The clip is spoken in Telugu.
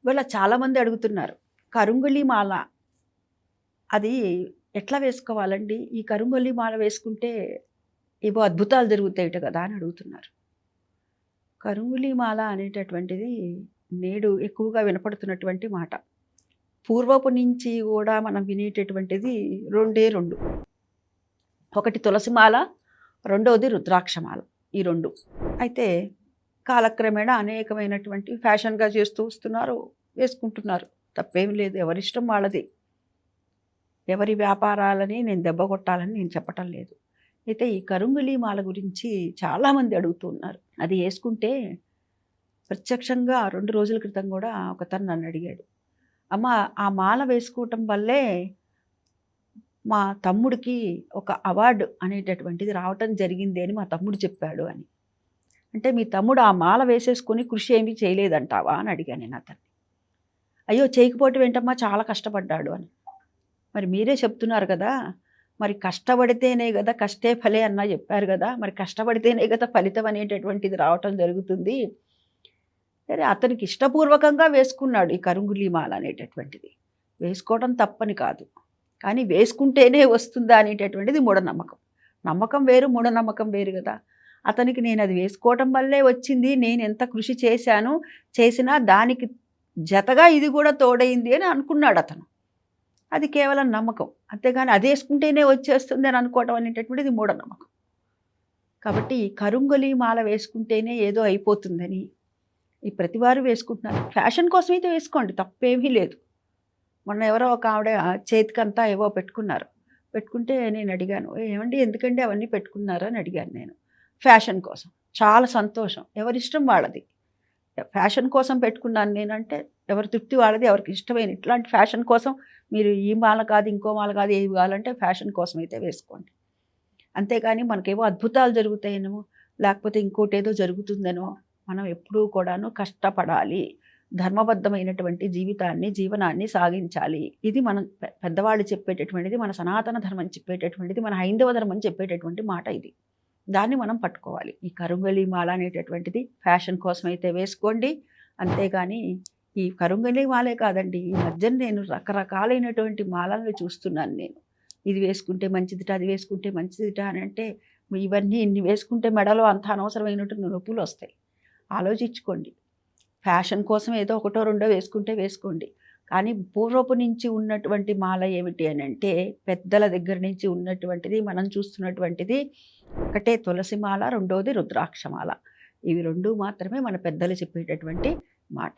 ఇవాళ చాలామంది అడుగుతున్నారు. కరుంగళి మాల అది ఎట్లా వేసుకోవాలండి? ఈ కరుంగళి మాల వేసుకుంటే ఏవో అద్భుతాలు జరుగుతాయట కదా! అని అడుగుతున్నారు. కరుంగళి మాల అనేటటువంటిది నేడు ఎక్కువగా వినపడుతున్నటువంటి మాట. పూర్వపు నుంచి గూడా మనం వినేటటువంటిది రెండే 2. ఒకటి తులసిమాల, రెండోది రుద్రాక్షమాల. ఈ 2. అయితే కాలక్రమేణా అనేకమైనటువంటి ఫ్యాషన్‌గా చేస్తూ వస్తున్నారు, వేసుకుంటున్నారు. తప్పేమి లేదు. ఎవరిష్టం వాళ్ళది. ఎవరి వ్యాపారాలని నేను దెబ్బ కొట్టాలని నేను చెప్పటం లేదు. అయితే ఈ కరుంగళి మాల గురించి చాలామంది అడుగుతూ ఉన్నారు. అది యేసుకుంటే ప్రత్యక్షంగా 2 రోజుల క్రితం గూడా ఒకతను నన్నడిగాడు. అమ్మ ఆ మాల వేసుకోవటం వల్లే మా తమ్ముడికి ఒక అవార్డు అనేటటువంటిది రావటం జరిగింది అని మా తమ్ముడు చెప్పాడు అని. అంటే మీ తమ్ముడు ఆ మాల వేసేసుకొని కృషి ఏమీ చేయలేదంటావా అని అడిగాను నేను అతన్ని. అయ్యో! చేయకపోవటం ఏంటమ్మా చాలా కష్టపడ్డాడు అని. మరి మీరే చెప్తున్నారు కదా! మరి కష్టపడితేనే గదా కష్టే ఫలే అన్నా చెప్పారు గదా! మరి కష్టపడితేనే గదా ఫలితం అనేటటువంటిది రావటం జరుగుతుంది. సరే అతనికి ఇష్టపూర్వకంగా వేసుకున్నాడు ఈ కరుంగుళి మాల అనేటటువంటిది. వేసుకోవడం తప్పని కాదు. కానీ వేసుకుంటేనే వస్తుందా అనేటటువంటిది మూఢనమ్మకం. నమ్మకం వేరు, మూఢనమ్మకం వేరు గదా! అతనికి నేను అది వేసుకోవటం వల్లే వచ్చింది. నేను ఎంత కృషి చేశాను, చేసినా దానికి జతగా ఇది కూడా తోడైంది అని అనుకున్నాడు అతను. అది కేవలం నమ్మకం. అంతేగాని అదేసుకుంటేనే వచ్చేస్తుంది అని అనుకోవటం అనేటటువంటిది మూఢనమ్మకం. కాబట్టి కరుంగళి మాల వేసుకుంటేనే ఏదో అయిపోతుందని ఈ ప్రతివారు వేసుకుంటున్నారు. ఫ్యాషన్ కోసం అయితే వేసుకోండి, తప్పేమీ లేదు. మొన్న ఎవరో ఒక ఆవిడ చేతికంతా ఏవో పెట్టుకున్నారు. పెట్టుకుంటే నేను అడిగాను, ఏమండి ఎందుకండి అవన్నీ పెట్టుకున్నారు అని అడిగాను నేను. ఫ్యాషన్ కోసం. చాలా సంతోషం. ఎవరిష్టం వాళ్ళది. ఫ్యాషన్ కోసం పెట్టుకున్నాను నేనంటే ఎవరి తృప్తి వాళ్ళది, ఎవరికి ఇష్టమైన ఇట్లాంటి ఫ్యాషన్ కోసం మీరు ఈ మాల కాదు, ఇంకో మాల కాదు, ఏవి కావాలంటే ఫ్యాషన్ కోసం అయితే వేసుకోండి. అంతేగాని మనకేవో అద్భుతాలు జరుగుతాయనో, లేకపోతే ఇంకోటేదో జరుగుతుందనో మనం ఎప్పుడూ కూడాను కష్టపడాలి. ధర్మబద్ధమైనటువంటి జీవనాన్ని సాగించాలి. ఇది మనం పెద్దవాళ్ళు చెప్పేటటువంటిది, మన సనాతన ధర్మం చెప్పేటటువంటిది, మన హైందవ ధర్మం చెప్పేటటువంటి మాట ఇది. దాన్ని మనం పట్టుకోవాలి. ఈ కరుంగళి మాల అనేటటువంటిది ఫ్యాషన్ కోసం అయితే వేసుకోండి. అంతేగాని ఈ కరుంగళి మాలే కాదండి. ఈ మధ్యన నేను రకరకాలైనటువంటి మాలలను చూస్తున్నాను నేను. ఇది వేసుకుంటే మంచిదిట, అది వేసుకుంటే మంచిదిట అని అంటే ఇవన్నీ ఇన్ని వేసుకుంటే మెడలో అంత అనవసరమైనటువంటి నొప్పులు వస్తాయి. ఆలోచించుకోండి. ఫ్యాషన్ కోసం ఏదో ఒకటో రెండో వేసుకుంటే వేసుకోండి. కానీ పూర్వపు నుంచి ఉన్నటువంటి మాల ఏమిటి అని అంటే పెద్దల దగ్గర నుంచి ఉన్నటువంటిది మనం చూస్తున్నటువంటిది ఒకటే తులసి మాల, రెండోది రుద్రాక్షమాల. ఇవి 2 మాత్రమే మన పెద్దలు చెప్పేటటువంటి మాట.